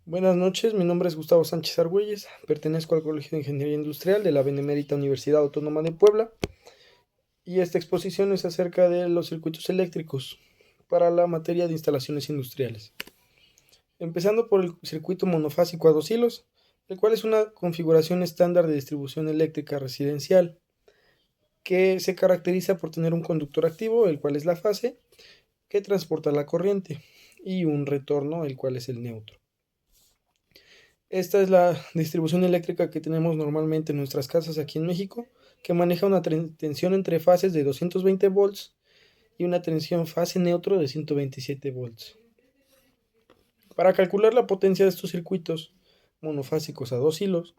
Buenas noches, mi nombre es Gustavo Sánchez Argüelles, pertenezco al Colegio de Ingeniería Industrial de la Benemérita Universidad Autónoma de Puebla y esta exposición es acerca de los circuitos eléctricos para la materia de instalaciones industriales. Empezando por el circuito monofásico a dos hilos, el cual es una configuración estándar de distribución eléctrica residencial que se caracteriza por tener un conductor activo, el cual es la fase, que transporta la corriente, y un retorno, el cual es el neutro. Esta es la distribución eléctrica que tenemos normalmente en nuestras casas aquí en México, que maneja una tensión entre fases de 220 volts y una tensión fase neutro de 127 volts. Para calcular la potencia de estos circuitos monofásicos a dos hilos,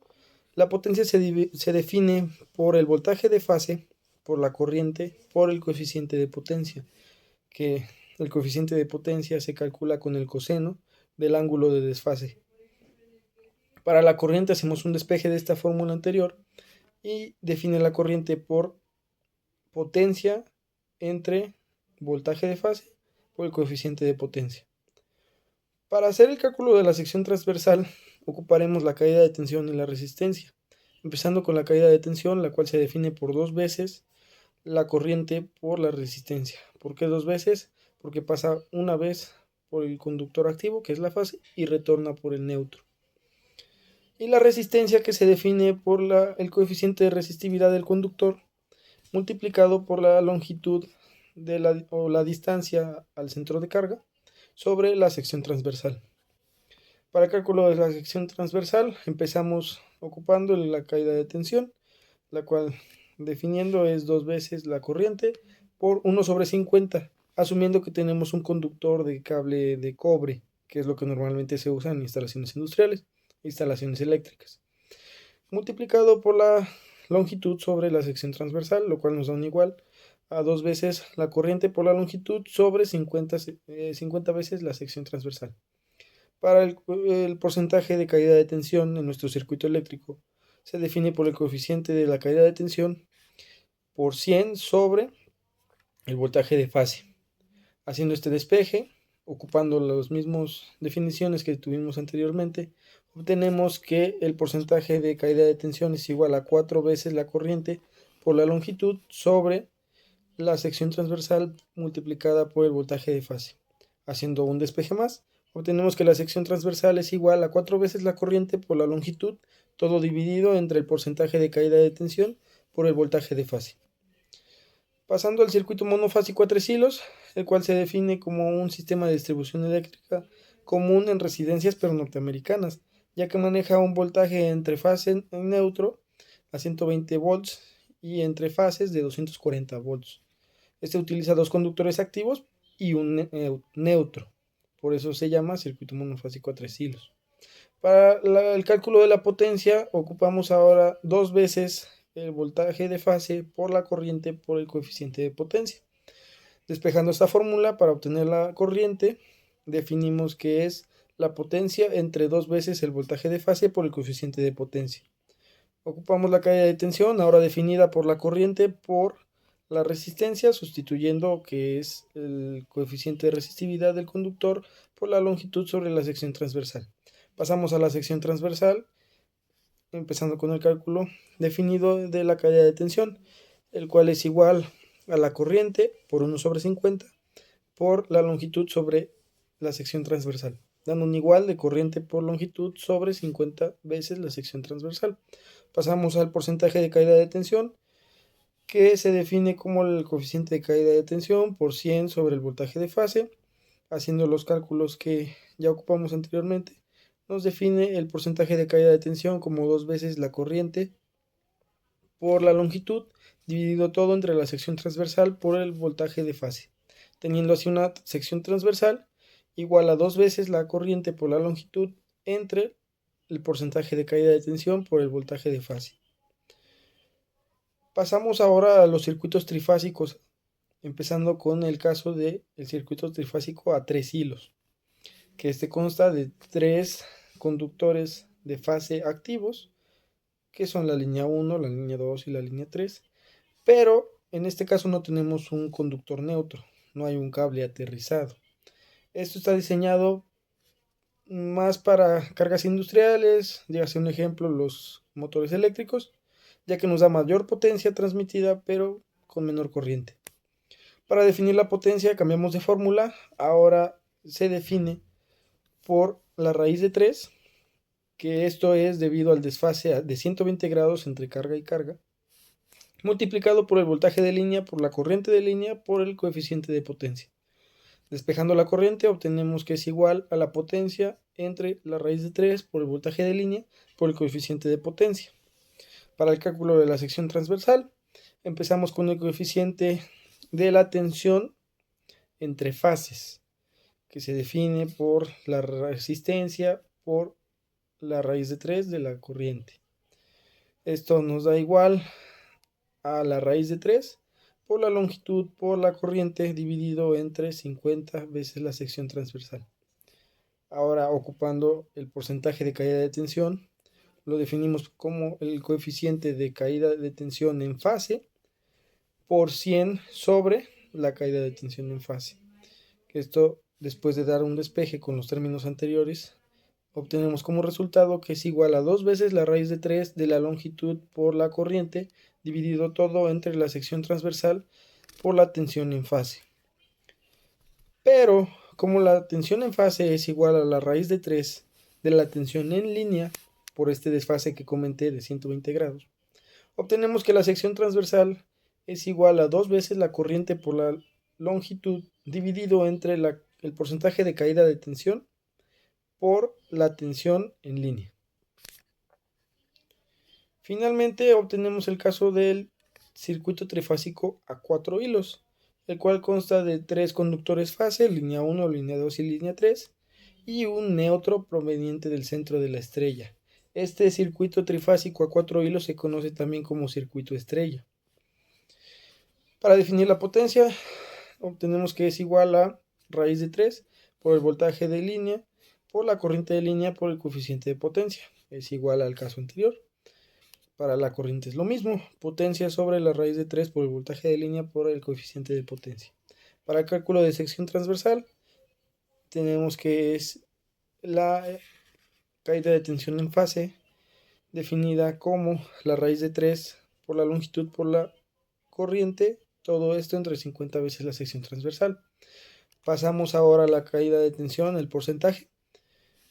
la potencia se define por el voltaje de fase, por la corriente, por el coeficiente de potencia, que el coeficiente de potencia se calcula con el coseno del ángulo de desfase. Para la corriente hacemos un despeje de esta fórmula anterior y define la corriente por potencia entre voltaje de fase por el coeficiente de potencia. Para hacer el cálculo de la sección transversal ocuparemos la caída de tensión y la resistencia, empezando con la caída de tensión, la cual se define por dos veces la corriente por la resistencia. ¿Por qué dos veces? Porque pasa una vez por el conductor activo, que es la fase, y retorna por el neutro. Y la resistencia, que se define por el coeficiente de resistividad del conductor multiplicado por la longitud o la distancia al centro de carga sobre la sección transversal. Para el cálculo de la sección transversal empezamos ocupando la caída de tensión, la cual definiendo es dos veces la corriente por 1/50, asumiendo que tenemos un conductor de cable de cobre, que es lo que normalmente se usa en instalaciones industriales, instalaciones eléctricas, multiplicado por la longitud sobre la sección transversal, lo cual nos da un igual a dos veces la corriente por la longitud sobre 50 veces la sección transversal. Para el porcentaje de caída de tensión en nuestro circuito eléctrico se define por el coeficiente de la caída de tensión por 100 sobre el voltaje de fase. Haciendo este despeje, ocupando las mismas definiciones que tuvimos anteriormente, obtenemos que el porcentaje de caída de tensión es igual a 4 veces la corriente por la longitud sobre la sección transversal multiplicada por el voltaje de fase. Haciendo un despeje más, obtenemos que la sección transversal es igual a 4 veces la corriente por la longitud, todo dividido entre el porcentaje de caída de tensión por el voltaje de fase. Pasando al circuito monofásico a tres hilos, el cual se define como un sistema de distribución eléctrica común en residencias pero norteamericanas, ya que maneja un voltaje entre fase en neutro a 120 volts y entre fases de 240 volts. Este utiliza dos conductores activos y un neutro, por eso se llama circuito monofásico a tres hilos. Para el cálculo de la potencia ocupamos ahora dos veces el voltaje de fase por la corriente por el coeficiente de potencia. Despejando esta fórmula para obtener la corriente, definimos que es la potencia entre dos veces el voltaje de fase por el coeficiente de potencia. Ocupamos la caída de tensión, ahora definida por la corriente por la resistencia, sustituyendo que es el coeficiente de resistividad del conductor por la longitud sobre la sección transversal. Pasamos a la sección transversal, empezando con el cálculo definido de la caída de tensión, el cual es igual a la corriente por 1/50 por la longitud sobre la sección transversal, dando un igual de corriente por longitud sobre 50 veces la sección transversal. Pasamos al porcentaje de caída de tensión, que se define como el coeficiente de caída de tensión por 100 sobre el voltaje de fase. Haciendo los cálculos que ya ocupamos anteriormente, nos define el porcentaje de caída de tensión como dos veces la corriente por la longitud, dividido todo entre la sección transversal por el voltaje de fase, teniendo así una sección transversal igual a dos veces la corriente por la longitud entre el porcentaje de caída de tensión por el voltaje de fase. Pasamos ahora a los circuitos trifásicos, empezando con el caso del circuito trifásico a tres hilos, que este consta de tres conductores de fase activos, que son la línea 1, la línea 2 y la línea 3, pero en este caso no tenemos un conductor neutro, no hay un cable aterrizado. Esto está diseñado más para cargas industriales, ya sea un ejemplo los motores eléctricos, ya que nos da mayor potencia transmitida pero con menor corriente. Para definir la potencia cambiamos de fórmula, ahora se define por la raíz de 3, que esto es debido al desfase de 120 grados entre carga y carga, multiplicado por el voltaje de línea, por la corriente de línea, por el coeficiente de potencia. Despejando la corriente obtenemos que es igual a la potencia entre la raíz de 3 por el voltaje de línea por el coeficiente de potencia. Para el cálculo de la sección transversal empezamos con el coeficiente de la tensión entre fases, que se define por la resistencia por la raíz de 3 de la corriente. Esto nos da igual a la raíz de 3 por la longitud por la corriente dividido entre 50 veces la sección transversal. Ahora, ocupando el porcentaje de caída de tensión, lo definimos como el coeficiente de caída de tensión en fase por 100 sobre la caída de tensión en fase. Esto, después de dar un despeje con los términos anteriores, obtenemos como resultado que es igual a 2 veces la raíz de 3 de la longitud por la corriente, dividido todo entre la sección transversal por la tensión en fase. Pero, como la tensión en fase es igual a la raíz de 3 de la tensión en línea, por este desfase que comenté de 120 grados, obtenemos que la sección transversal es igual a 2 veces la corriente por la longitud dividido entre el porcentaje de caída de tensión por la tensión en línea. Finalmente obtenemos el caso del circuito trifásico a 4 hilos, el cual consta de 3 conductores fase, línea 1, línea 2 y línea 3, y un neutro proveniente del centro de la estrella. Este circuito trifásico a 4 hilos se conoce también como circuito estrella. Para definir la potencia, obtenemos que es igual a raíz de 3 por el voltaje de línea por la corriente de línea por el coeficiente de potencia. Es igual al caso anterior. Para la corriente es lo mismo, potencia sobre la raíz de 3 por el voltaje de línea por el coeficiente de potencia. Para el cálculo de sección transversal, tenemos que es la caída de tensión en fase, definida como la raíz de 3 por la longitud por la corriente, todo esto entre 50 veces la sección transversal. Pasamos ahora a la caída de tensión, el porcentaje,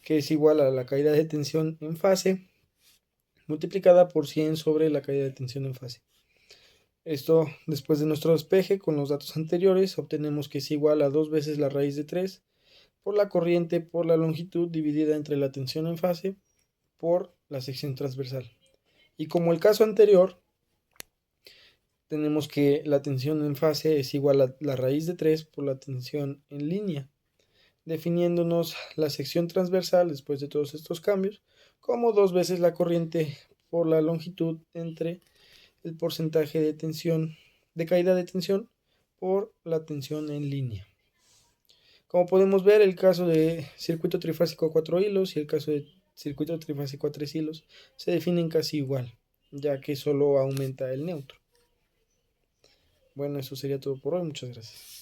que es igual a la caída de tensión en fase, multiplicada por 100 sobre la caída de tensión en fase. Esto, después de nuestro despeje con los datos anteriores, obtenemos que es igual a 2 veces la raíz de 3 por la corriente por la longitud dividida entre la tensión en fase por la sección transversal. Y como el caso anterior, tenemos que la tensión en fase es igual a la raíz de 3 por la tensión en línea, definiéndonos la sección transversal después de todos estos cambios como 2 veces la corriente por la longitud entre el porcentaje de tensión, de caída de tensión por la tensión en línea. Como podemos ver, el caso de circuito trifásico a 4 hilos y el caso de circuito trifásico a 3 hilos se definen casi igual, ya que solo aumenta el neutro. Bueno, eso sería todo por hoy. Muchas gracias.